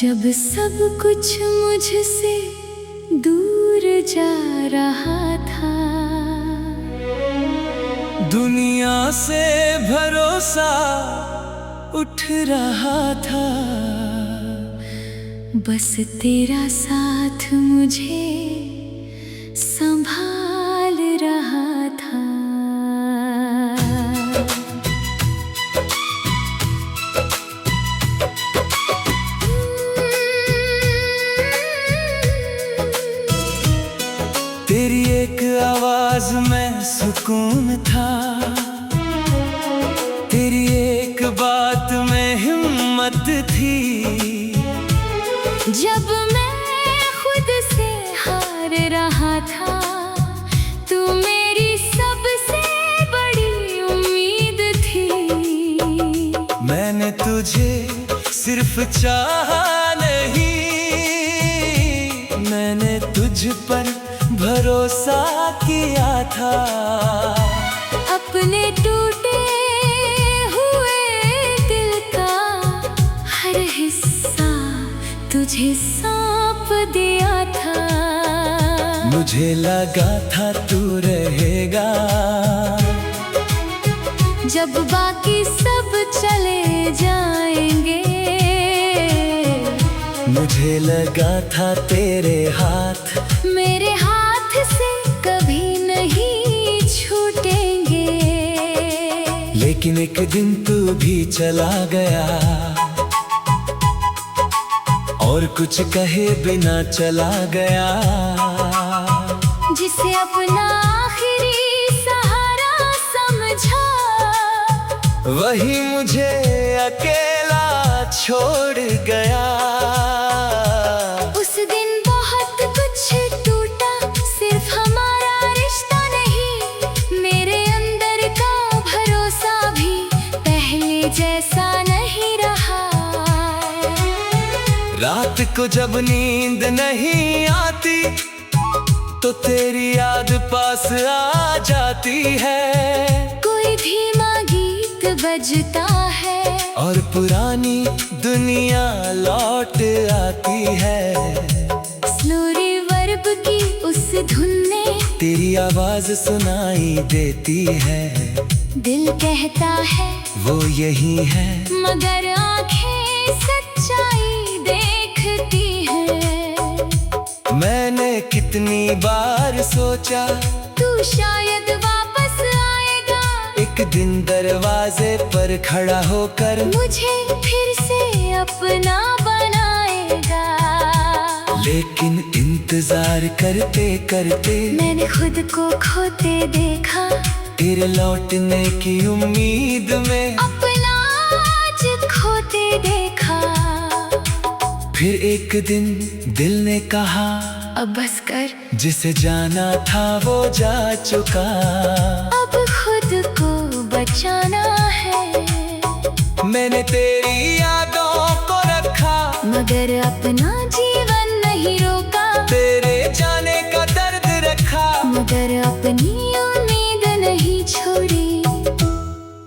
जब सब कुछ मुझसे दूर जा रहा था, दुनिया से भरोसा उठ रहा था, बस तेरा साथ मुझे संभाल रहा था। तेरी एक आवाज में सुकून था, तेरी एक बात में हिम्मत थी। जब मैं खुद से हार रहा था, तू मेरी सबसे बड़ी उम्मीद थी। मैंने तुझे सिर्फ चाहा नहीं, मैंने तुझ पर भरोसा किया था। अपने टूटे हुए दिल का हर हिस्सा तुझे सौंप दिया था। मुझे लगा था तू रहेगा, जब बाकी सब चले जाएंगे। मुझे लगा था तेरे हाथ मेरे हाथ से कभी नहीं छूटेंगे। लेकिन एक दिन तू भी चला गया, और कुछ कहे बिना चला गया। जिसे अपना आखिरी सहारा समझा, वही मुझे अकेला छोड़ गया। उस दिन बहुत कुछ टूटा, सिर्फ हमारा रिश्ता नहीं, मेरे अंदर का भरोसा भी पहले जैसा नहीं रहा। रात को जब नींद नहीं आती, तो तेरी याद पास आ जाती है। कोई धीमा गीत बजता है, और पुरानी दुनिया लौट आती है। स्लो रिवर्ब की उस धुन ने तेरी आवाज सुनाई देती है। दिल कहता है वो यही है, मगर आंखें सच्चाई देखती हैं। मैंने कितनी बार सोचा तू शायद वापस आएगा, एक दिन दरवाजे पर खड़ा होकर मुझे फिर से अपना बनाएगा। लेकिन इंतजार करते करते मैंने खुद को खोते देखा, तेरे लौटने की उम्मीद में अपना आज खोते देखा। फिर एक दिन दिल ने कहा, अब बस कर, जिसे जाना था वो जा चुका। अब खुद को बचाना है। मैंने तेरी यादों को रखा, मगर अपना जीवन नहीं रोका। तेरे जाने का दर्द रखा, मगर अपनी उम्मीद नहीं छोड़ी।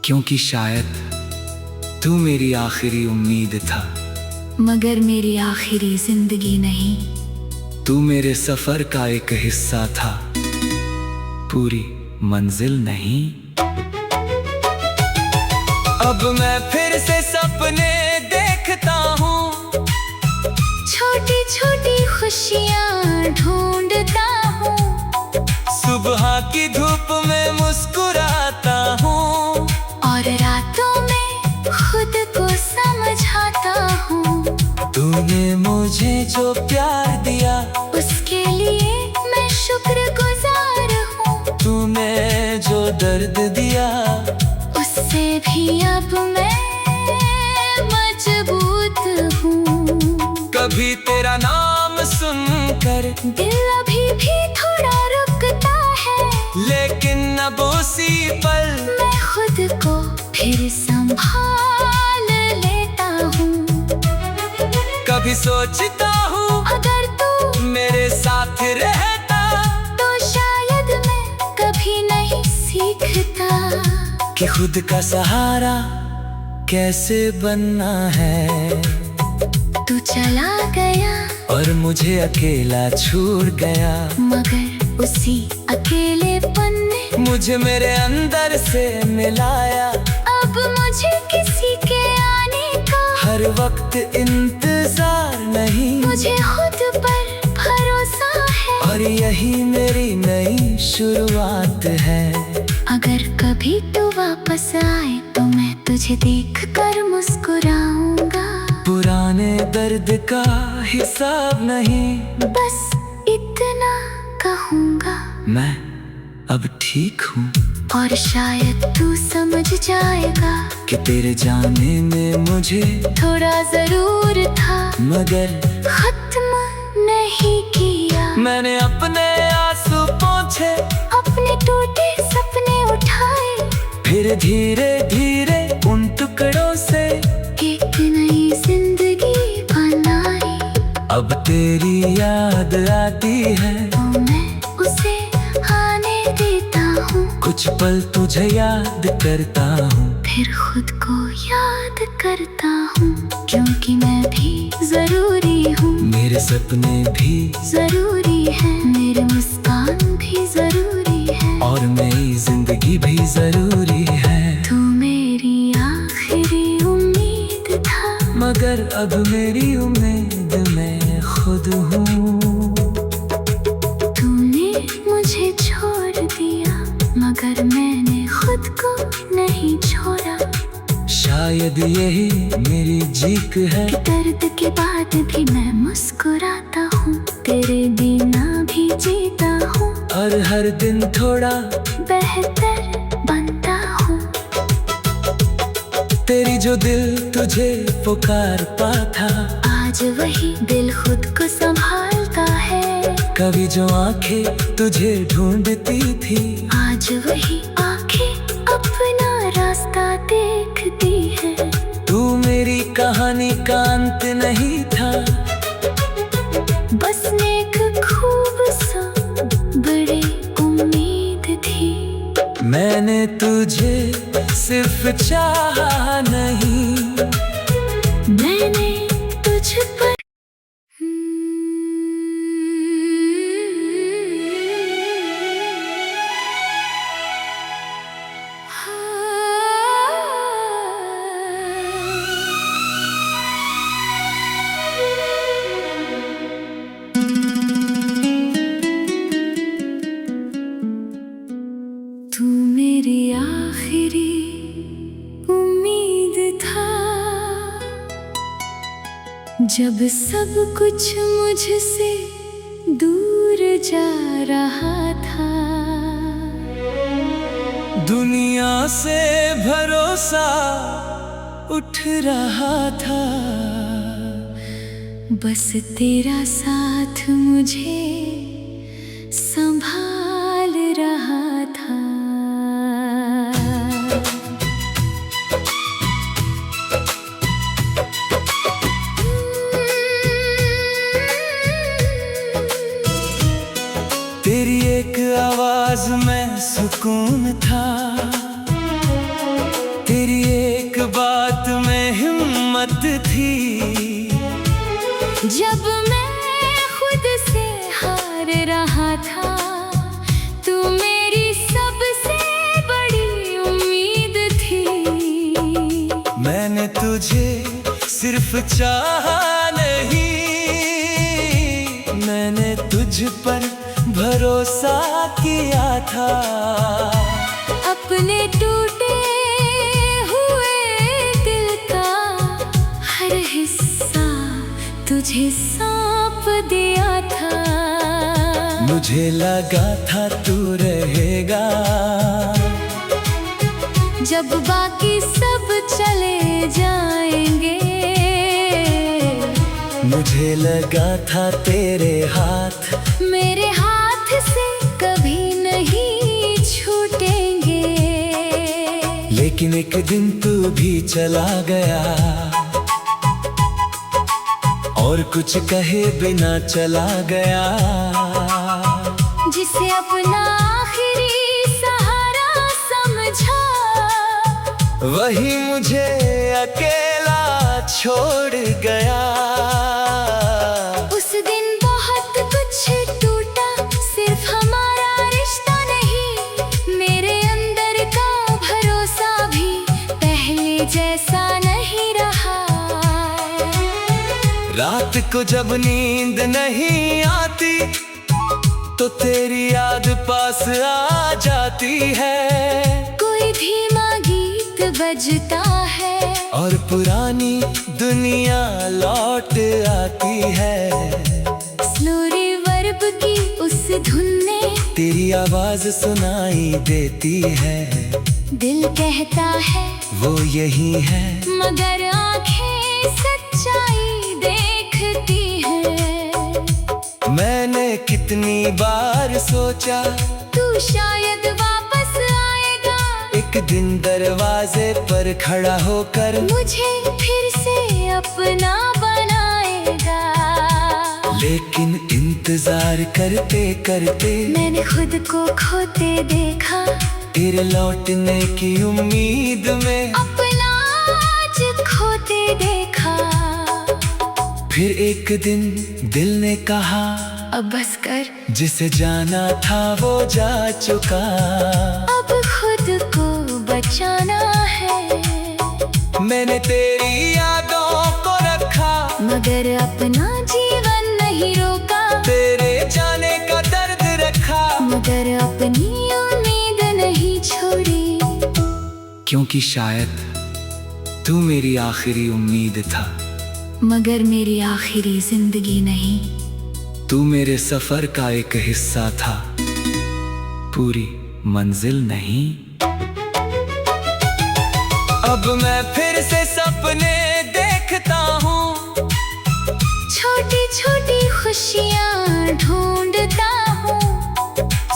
क्योंकि शायद तू मेरी आखिरी उम्मीद था। मगर मेरी आखिरी जिंदगी नहीं। तू मेरे सफर का एक हिस्सा था, पूरी मंजिल नहीं। अब मैं फिर से सपने देखता हूँ, छोटी छोटी खुशियाँ ढूंढता हूँ। सुबह की धूप में मुस्कुराता हूँ, और रातों में खुद को समझाता हूँ। तूने मुझे जो प्यार दिया, उसके लिए मैं शुक्रगुजार हूँ। तूने जो दर्द दिया, उससे भी अब मैं मजबूत हूँ। कभी तेरा नाम सुनकर दिल अभी भी थोड़ा रुकता है, लेकिन अब उसी पल मैं खुद को फिर संभाल लेता हूँ। कभी सोचता हूँ अगर तू मेरे साथ रहता, तो शायद मैं कभी नहीं सीखता कि खुद का सहारा कैसे बनना है। तू चला गया और मुझे अकेला छोड़ गया, मगर उसी अकेलेपन ने मुझे मेरे अंदर से मिलाया। अब मुझे किसी के आने का हर वक्त इंतजार नहीं, मुझे खुद पर भरोसा है, और यही मेरी नई शुरुआत है। अगर कभी तू वापस आए तो मैं तुझे देख कर मुस्कुराऊंगा। पुराने दर्द का हिसाब नहीं, बस इतना कहूँगा, मैं अब ठीक हूँ। और शायद तू समझ जाएगा कि तेरे जाने में मुझे थोड़ा जरूर था, मगर खत्म नहीं किया। मैंने अपने आंसू पोंछे, अपने टूटे सपने उठाए, फिर धीरे धीरे उन टुकड़ों से एक नई जिंदगी बनाई। अब तेरी याद आती है तो मैं उसे आने देता हूँ, कुछ पल तुझे याद करता हूँ, फिर खुद को याद करता हूँ, क्योंकि मैं भी जरूरी हूँ। मेरे सपने भी जरूरी है, मेरी मुस्कान भी जरूरी है, और मेरी जिंदगी भी जरूरी है। तू मेरी आखिरी उम्मीद था, मगर अब मेरी उम्मीद मैं खुद हूँ। तूने मुझे छोड़ दिया, मगर मैंने खुद को नहीं छोड़ा। शायद यही मेरी जीत है, कि दर्द के बाद भी मैं मुस्कुराता हूँ, तेरे बिना भी जीता हूँ, और हर दिन थोड़ा बेहतर बनता हूँ। तेरी जो दिल तुझे पुकारता था, आज वही दिल खुद को संभालता है। कभी जो आंखें तुझे ढूंढती थी, आज वही आंखें अपना रास्ता देखती है। तू मेरी कहानी का अंत नहीं था, बस एक खूबसूरत बड़ी उम्मीद थी। मैंने तुझे सिर्फ चाहा नहीं, मैंने तुझ पर तू मेरी आखिरी उम्मीद था, जब सब कुछ मुझसे दूर जा रहा था। दुनिया से भरोसा उठ रहा था, बस तेरा साथ मुझे संभाल रहा था। तेरी एक आवाज में सुकून था, तेरी एक बात में हिम्मत थी। जब मैं खुद से हार रहा था, तू मेरी सबसे बड़ी उम्मीद थी। मैंने तुझे सिर्फ चाहा नहीं, मैंने तुझ पर भरोसा किया था। अपने टूटे हुए दिल का हर हिस्सा तुझे सौंप दिया था। मुझे लगा था तू रहेगा, जब बाकी सब चले जाएंगे। मुझे लगा था तेरे हाथ मेरे हाथ से कभी नहीं छूटेंगे। लेकिन एक दिन तू भी चला गया, और कुछ कहे बिना चला गया। जिसे अपना आखिरी सहारा समझा, वही मुझे अकेला छोड़ गया। उस दिन बहुत कुछ टूटा, सिर्फ हमारा रिश्ता नहीं, मेरे अंदर का भरोसा भी पहले जैसा नहीं रहा। रात को जब नींद नहीं आती तो तेरी याद पास आ जाती है। कोई धीमा गीत बजता है और पुरानी दुनिया लौट आती है। स्लो रिवर्ब की उस धुन ने तेरी आवाज सुनाई देती है। दिल कहता है वो यही है, मगर आंखें सच्चाई देखती है। मैंने कितनी बार सोचा तू शायद वापस आएगा, एक दिन दरवाजे पर खड़ा होकर मुझे फिर से अपना बनाएगा। लेकिन इंतजार करते करते मैंने खुद को खोते देखा, तेरे लौटने की उम्मीद में अपना आज खोते देखा। फिर एक दिन दिल ने कहा अब बस कर, जिसे जाना था वो जा चुका। अब खुद को बचाना है। मैंने तेरी यादों को रखा, मगर अपना जीवन नहीं रोका। तेरे जाने का दर्द रखा, मगर अपनी उम्मीद नहीं छोड़ी। क्योंकि शायद तू मेरी आखिरी उम्मीद था। मगर मेरी आखिरी जिंदगी नहीं। तू मेरे सफर का एक हिस्सा था, पूरी मंजिल नहीं। अब मैं फिर से सपने देखता हूँ, छोटी छोटी खुशियाँ ढूंढता हूँ।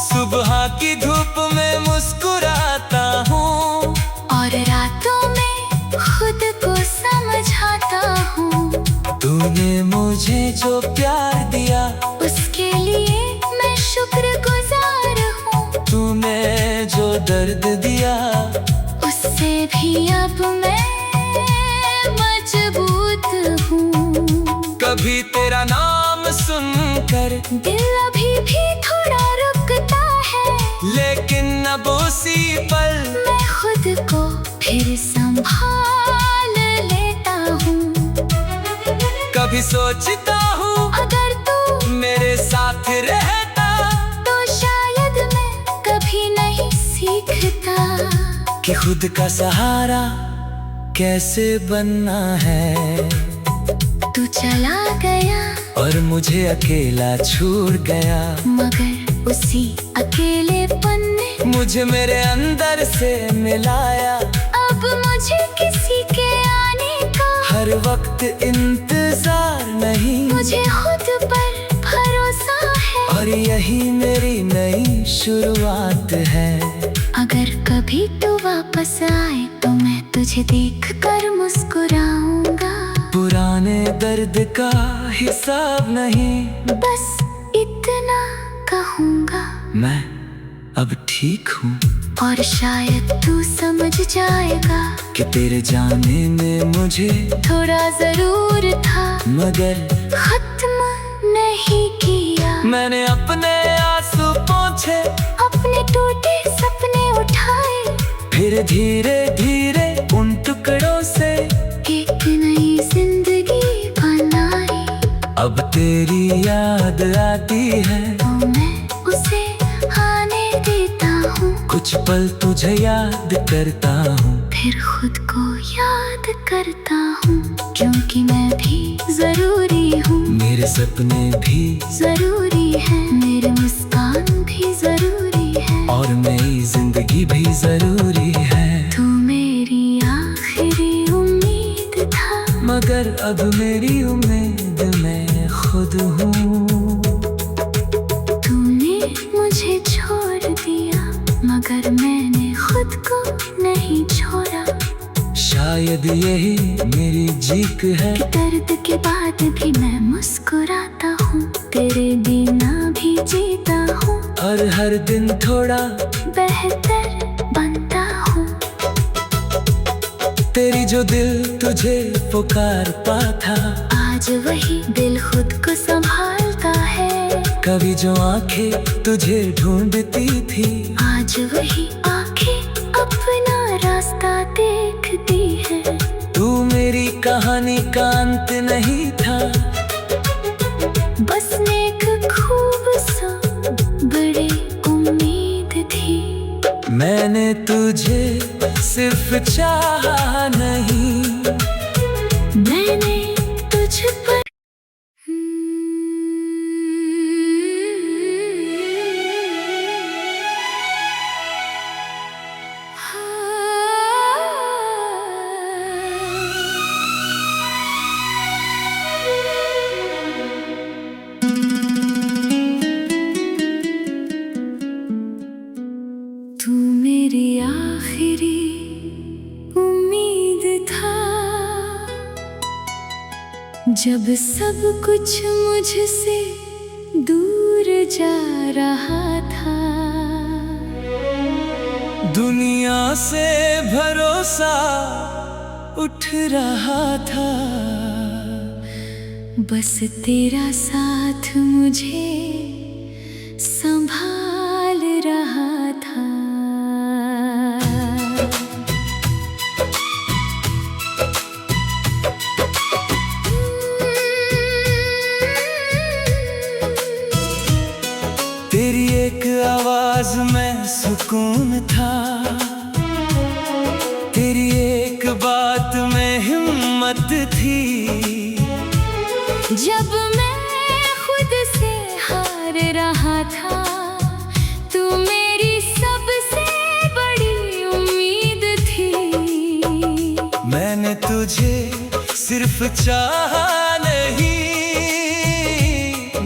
सुबह की धूप में मुस्कुराता हूँ और रातों में खुद को समझाता हूँ। तूने मुझे जो प्यार दिया उसके लिए मैं शुक्रगुजार हूँ। तूने जो दर्द दिया उससे भी अब मैं मजबूत हूँ। कभी तेरा नाम सुनकर दिल अभी भी थोड़ा रुकता है, लेकिन अब उसी पल मैं खुद को फिर संभाल लेता हूँ। कभी सोचता हूँ अगर तू मेरे साथ रहता तो शायद मैं कभी नहीं सीखता कि खुद का सहारा कैसे बनना है। तू चला गया और मुझे अकेला छोड़ गया, मगर उसी अकेलेपन ने मुझे मेरे अंदर से मिलाया। अब मुझे किसी के आने का हर वक्त इंतजार नहीं, मुझे खुद पर भरोसा है। और यही मेरी नई शुरुआत है। अगर कभी तू वापस आए तो मैं तुझे देख कर मुस्कुराऊंगा। पुराने दर्द का हिसाब नहीं, बस इतना कहूँगा, मैं अब ठीक हूँ। और शायद तू समझ जाएगा कि तेरे जाने में मुझे थोड़ा जरूर था, मगर खत्म नहीं किया। मैंने अपने आंसू पोंछे, अपने टूटे सपने उठाए, फिर धीरे धीरे उन टुकड़ों से एक नई जिंदगी बनाई। अब तेरी याद आती है तो मैं उसे आने देता हूँ। कुछ पल तुझे याद करता हूँ, फिर खुद को याद करता हूँ, क्योंकि मैं भी जरूरी हूँ। मेरे सपने भी जरूरी है, मेरे मुस्कान भी जरूरी है, और नई जिंदगी भी जरूरी है। तू मेरी आखिरी उम्मीद था, मगर अब मेरी उम्मीद मैं खुद हूँ। तूने मुझे छोड़ दिया, मगर मैंने खुद को नहीं छोड़ा। शायद यही मेरी जीत है, कि दर्द के बाद भी मैं मुस्कुराता हूँ, तेरे बिना भी जीता हूँ, और हर दिन थोड़ा बेहतर बनता हूँ। तेरी जो दिल तुझे पुकारता था, आज वही दिल खुद को संभालता है। कभी जो आंखें तुझे ढूंढती थी, आज वही आंखें अपना रास्ता देखती है। तू मेरी कहानी का अंत नहीं था, बस एक खूब सा बड़ी उम्मीद थी। मैंने तुझे सिर्फ चाहा नहीं, मैंने तुझ पर तू मेरी आखिरी उम्मीद था। जब सब कुछ मुझसे दूर जा रहा था, दुनिया से भरोसा उठ रहा था, बस तेरा साथ मुझे संभाल रहा था। तेरी एक आवाज में सुकून था, तेरी एक बात में हिम्मत थी। जब मैं खुद से हार रहा था, तू मेरी सबसे बड़ी उम्मीद थी। मैंने तुझे सिर्फ चाहा नहीं,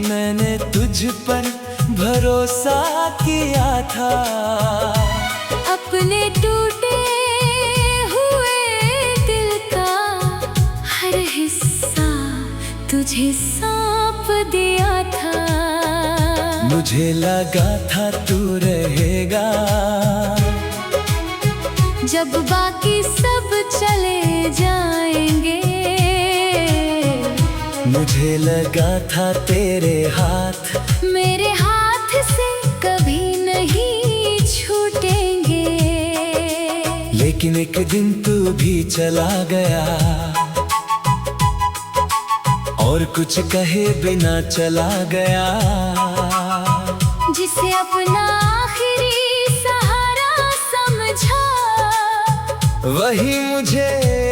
मैंने तुझ पर भरोसा किया था। अपने टूटे हुए दिल का हर हिस्सा तुझे सौंप दिया था। मुझे लगा था तू रहेगा, जब बाकी सब चले जाएंगे। मुझे लगा था तेरे हाथ मेरे हाथ से कभी नहीं छूटेंगे। लेकिन एक दिन तू भी चला गया, और कुछ कहे बिना चला गया। जिसे अपना आखिरी सहारा समझा, वही मुझे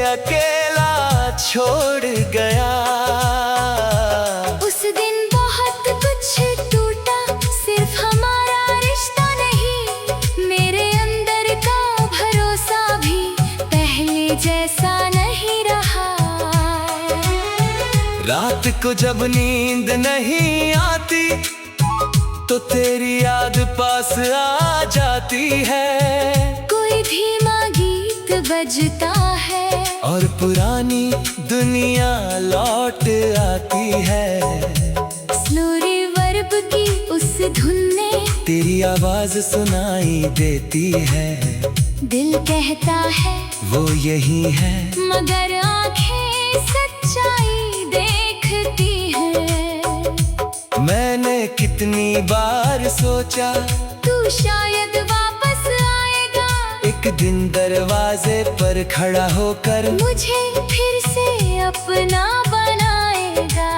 अकेला छोड़ गया। उस दिन बहुत कुछ टूटा, सिर्फ हमारा रिश्ता नहीं, मेरे अंदर का भरोसा भी पहले जैसा नहीं रहा। रात को जब नींद नहीं आती, तो तेरी याद पास आ जाती है। कोई धीमा गीत बजता है, और पुरानी दुनिया लौट आती है। स्लो रिवर्ब की उस धुन ने तेरी आवाज सुनाई देती है। दिल कहता है वो यही है, मगर आंखें सच्चाई देखती है। मैंने कितनी बार सोचा तू शायद वापस आएगा, एक दिन दरवाजे पर खड़ा होकर मुझे फिर से अपना बनाएगा।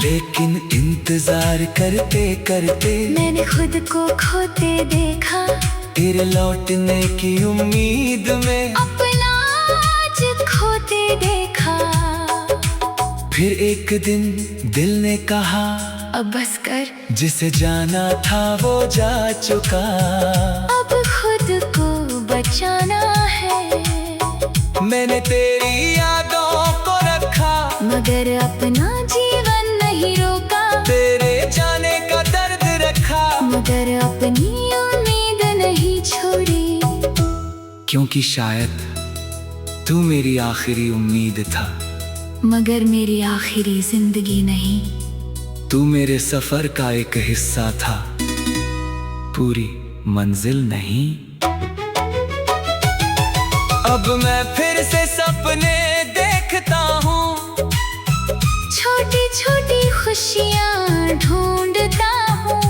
लेकिन इंतजार करते करते मैंने खुद को खोते देखा, तेरे लौटने की उम्मीद में अपना आज खोते देखा। फिर एक दिन दिल ने कहा, अब बस कर, जिसे जाना था वो जा चुका। अब खुद को बचाना है। मैंने तेरी यादों को रखा, मगर अपना जीवन नहीं रोका। तेरे जाने का दर्द रखा, मगर अपनी उम्मीद नहीं छोड़ी। क्योंकि शायद तू मेरी आखिरी उम्मीद था। मगर मेरी आखिरी जिंदगी नहीं। तू मेरे सफर का एक हिस्सा था, पूरी मंजिल नहीं। अब मैं फिर से सपने देखता हूँ, छोटी छोटी खुशियाँ ढूंढता हूँ,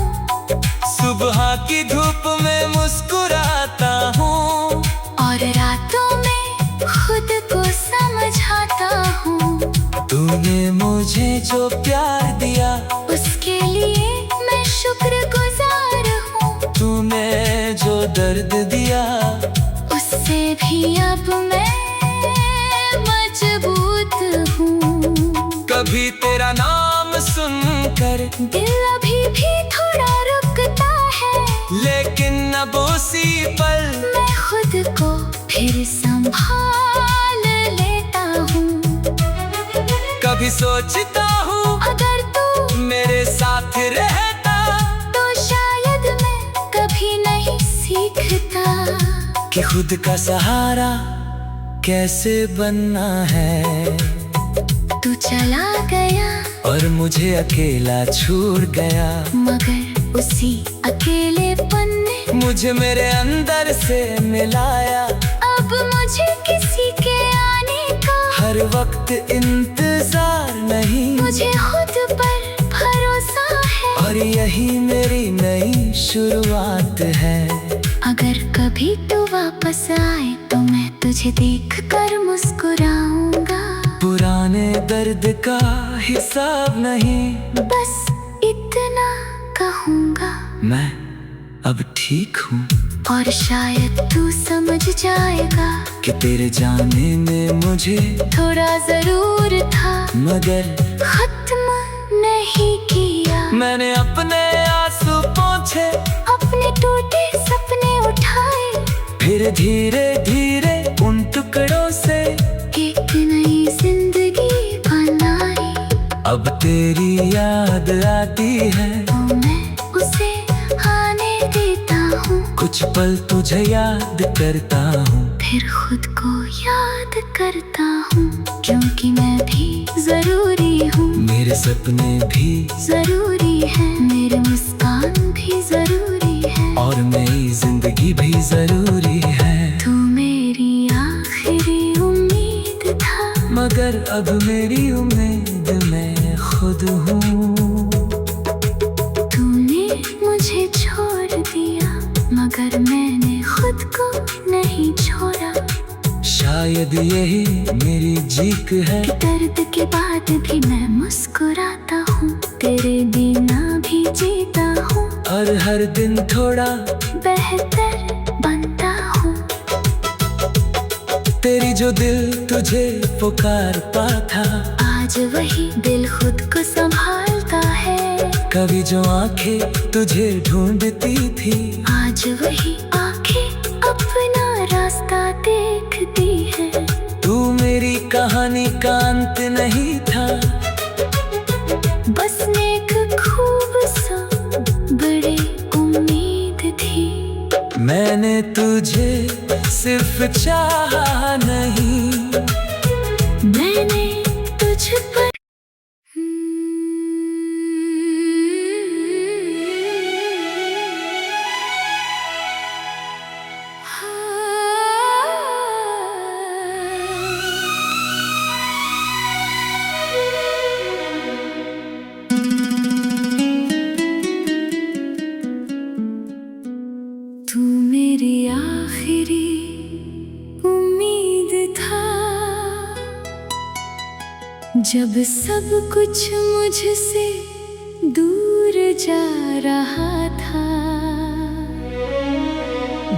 सुबह की धूप में मुस्कुराता हूँ, और रातों में खुद को समझाता हूँ। तूने मुझे जो प्यार दिया उसके लिए मैं शुक्रगुजार हूँ। तूने जो दर्द दिया उससे भी अब मैं मजबूत हूँ। कभी तेरा नाम सुनकर दिल अभी भी थोड़ा रुकता है, लेकिन अब उसी पल मैं खुद को फिर संभाल लेता हूँ। कभी सोचता हूँ अगर तू मेरे साथ रहता तो शायद मैं कभी नहीं सीखता कि खुद का सहारा कैसे बनना है। तू चला गया और मुझे अकेला छोड़ गया, मगर उसी अकेलेपन ने मुझे मेरे अंदर से मिलाया। अब मुझे किसी के आने का हर वक्त इंतजार नहीं, मुझे खुद पर भरोसा है, और यही मेरी नई शुरुआत है। अगर कभी तू वापस आए तो मैं तुझे देख कर मुस्कुराऊंगा। पुराने दर्द का हिसाब नहीं, बस इतना कहूँगा, मैं अब ठीक हूँ। और शायद तू समझ जाएगा कि तेरे जाने में मुझे थोड़ा जरूर था, मगर खत्म नहीं किया। मैंने अपने आंसू पोंछे, अपने टूटे सपने उठाए, फिर धीरे धीरे उन टुकड़ों से एक नई जिंदगी बनाई। अब तेरी याद आती है तो मैं उसे आने देता हूँ, कुछ पल तुझे याद करता हूँ, फिर खुद को याद करता हूँ, क्योंकि मैं भी जरूरी हूँ। मेरे सपने भी जरूरी है, मेरी मुस्कान भी जरूरी है, और मेरी जिंदगी भी जरूरी है। तू मेरी आखिरी उम्मीद था, मगर अब मेरी उम्मीद मैं खुद हूँ। तूने मुझे छोड़ दिया, मगर मैंने खुद को नहीं छोड़ा। शायद यही मेरी जीत है, कि दर्द के बाद भी मैं मुस्कुराता हूँ, तेरे बिना भी जीता हूँ, और हर दिन थोड़ा बेहतर बनता हूँ। तेरी जो दिल तुझे पुकारता था, आज वही दिल खुद को संभालता है। कभी जो आंखें तुझे ढूंढती थी, आज वही आंखें अपना रास्ता देखती है। तू मेरी कहानी का अंत नहीं था, बस एक खूब सा बड़ी उम्मीद थी। मैंने तुझे सिर्फ चाहा नहीं, मैंने तुझ पर तू मेरी आखिरी उम्मीद था, जब सब कुछ मुझसे दूर जा रहा था।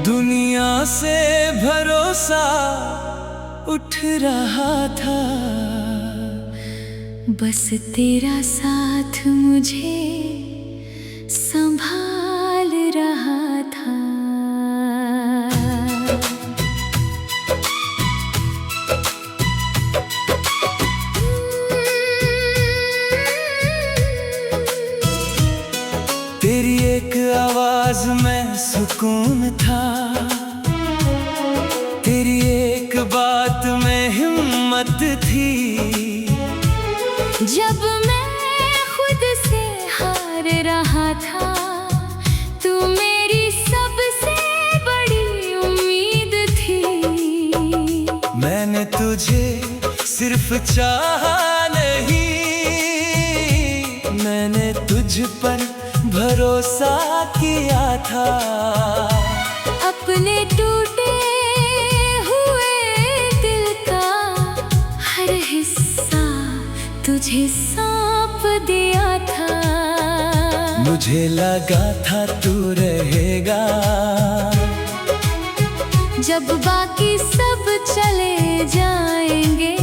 दुनिया से भरोसा उठ रहा था, बस तेरा साथ मुझे संभाल रहा था। तेरी एक आवाज में सुकून था, तेरी एक बात में हिम्मत थी। जब मैं खुद से हार रहा था, तू मेरी सबसे बड़ी उम्मीद थी। तुझे सिर्फ चाहा नहीं, मैंने तुझ पर भरोसा किया था। अपने टूटे हुए दिल का हर हिस्सा तुझे सौंप दिया था। मुझे लगा था तू रहेगा, जब बाकी सब चले जाएंगे।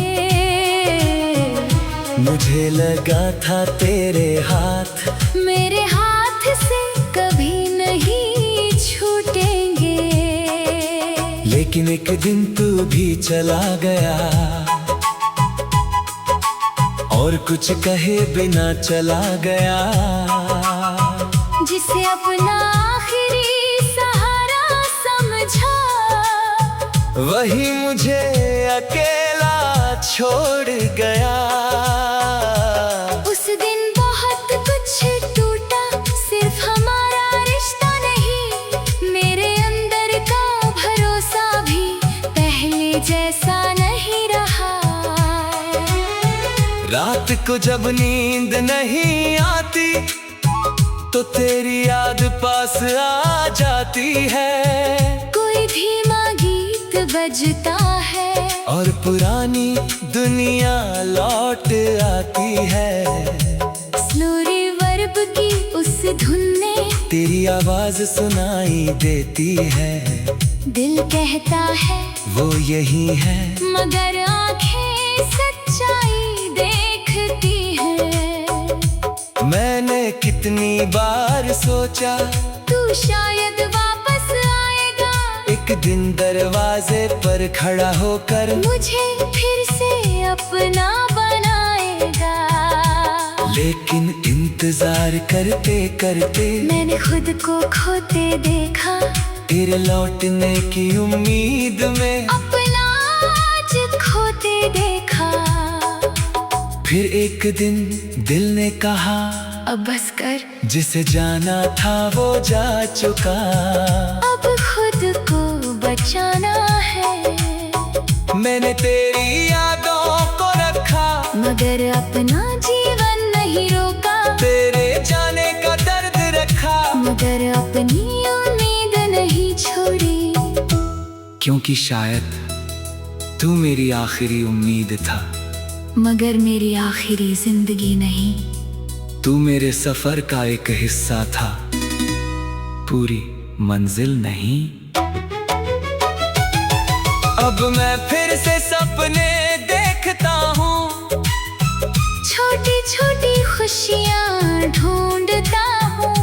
मुझे लगा था तेरे हाथ मेरे हाथ से कभी नहीं छूटेंगे। लेकिन एक दिन तू भी चला गया, और कुछ कहे बिना चला गया। जिसे अपना आखिरी सहारा समझा, वही मुझे अकेला छोड़ गया। उस दिन बहुत कुछ टूटा, सिर्फ हमारा रिश्ता नहीं। मेरे अंदर का भरोसा भी पहले जैसा नहीं रहा। रात को जब नींद नहीं आती, तो तेरी याद पास आ जाती है। कोई धीमा गीत बजता है, और पुरानी दुनिया लौट आती है। स्लो रिवर्ब की उस धुन ने तेरी आवाज सुनाई देती है। दिल कहता है वो यही है, मगर आंखें सच्चाई देखती हैं। मैंने कितनी बार सोचा तू शायद वापस आएगा, एक दिन दरवाजे पर खड़ा होकर मुझे फिर से अपना बनाएगा। लेकिन इंतजार करते करते मैंने खुद को खोते देखा, तेरे लौटने की उम्मीद में अपना आज खोते देखा। फिर एक दिन दिल ने कहा, अब बस कर, जिसे जाना था वो जा चुका। अब खुद को बचाना है। मैंने तेरी यादों को रखा, मगर अपना जीवन नहीं रोका। तेरे जाने का दर्द रखा, मगर अपनी उम्मीद नहीं छोड़ी। क्योंकि शायद तू मेरी आखिरी उम्मीद था। मगर मेरी आखिरी जिंदगी नहीं। तू मेरे सफर का एक हिस्सा था, पूरी मंजिल नहीं। अब मैं फिर से सपने देखता हूँ, छोटी छोटी खुशियाँ ढूंढता हूँ।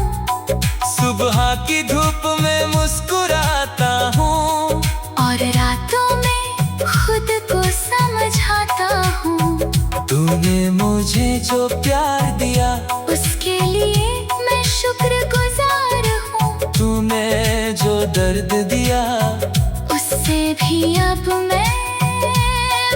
सुबह की धूप में मुस्कुराता हूँ, और रातों में खुद को समझाता हूँ। तूने मुझे जो प्यार दिया, उसके लिए मैं शुक्रगुजार हूँ। तूने जो दर्द दिया, उससे भी अब मैं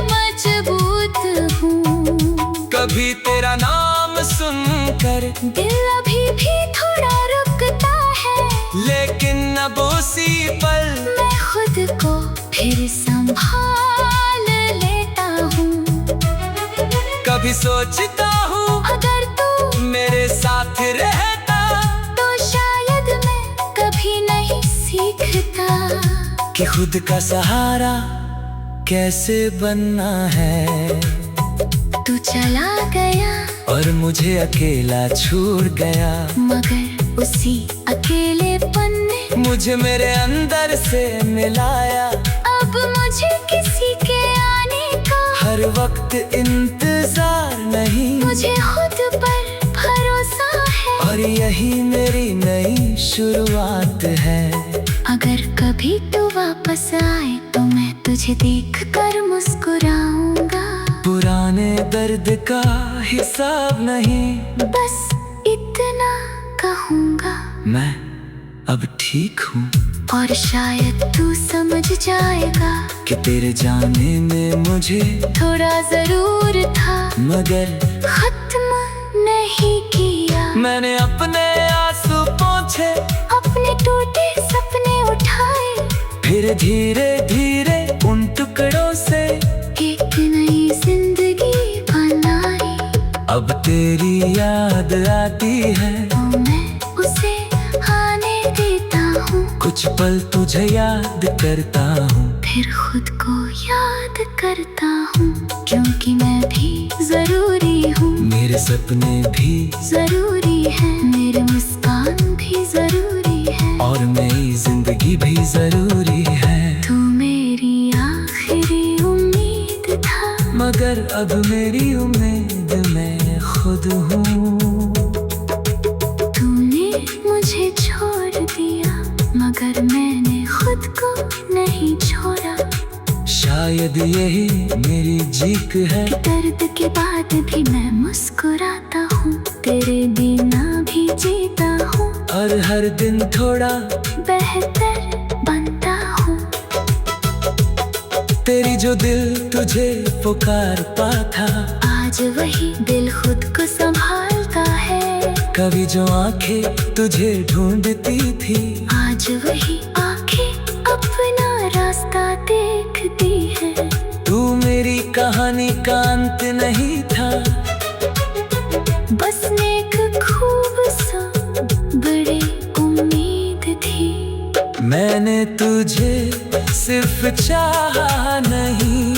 मजबूत हूँ। कभी तेरा नाम सुनकर दिल अभी भी थोड़ा रुकता है, लेकिन अब उसी पल मैं खुद को फिर संभाल लेता हूँ। कभी सोचता हूँ अगर तू मेरे साथ रहता, तो शायद मैं कभी नहीं सीखता कि खुद का सहारा कैसे बनना है। तू चला गया और मुझे अकेला छोड़ गया, मगर उसी अकेलेपन ने मुझे मेरे अंदर से मिलाया। अब मुझे किसी के आने का हर वक्त इंतजार नहीं, मुझे खुद पर भरोसा है। और यही मेरी नई शुरुआत है। अगर कभी तू वापस आए तो मैं तुझे देख कर मुस्कुराऊंगा। पुराने दर्द का हिसाब नहीं, बस इतना कहूँगा, मैं अब ठीक हूँ। और शायद तू समझ जाएगा कि तेरे जाने में मुझे थोड़ा जरूर था, मगर खत्म नहीं किया। मैंने अपने आंसू पोंछे, अपने टूटे सपने उठाए, फिर धीरे धीरे उन टुकड़ों से एक तेरी याद आती है तो मैं उसे आने देता हूँ। कुछ पल तुझे याद करता हूँ फिर खुद को याद करता हूँ, क्योंकि मैं भी जरूरी हूँ। मेरे सपने भी जरूरी है, मेरे मुस्कान भी जरूरी है, और नई जिंदगी भी जरूरी है। तू मेरी आखिरी उम्मीद था, मगर अब मेरी उम्मीद मैं खुद हूँ। तूने मुझे छोड़ दिया, मगर मैंने खुद को नहीं छोड़ा। शायद यही मेरी जीत है कि दर्द के बाद भी मैं मुस्कुराता हूँ, तेरे बिना भी जीता हूँ, और हर दिन थोड़ा बेहतर बनता हूँ। तेरी जो दिल तुझे पुकारता था, आज वही दिल खुद को संभालता है। कभी जो आंखें तुझे ढूंढती थी, आज वही आंखें अपना रास्ता देखती है। तू मेरी कहानी का अंत नहीं था, बस एक खूबसूरत बड़ी उम्मीद थी। मैंने तुझे सिर्फ चाहा नहीं,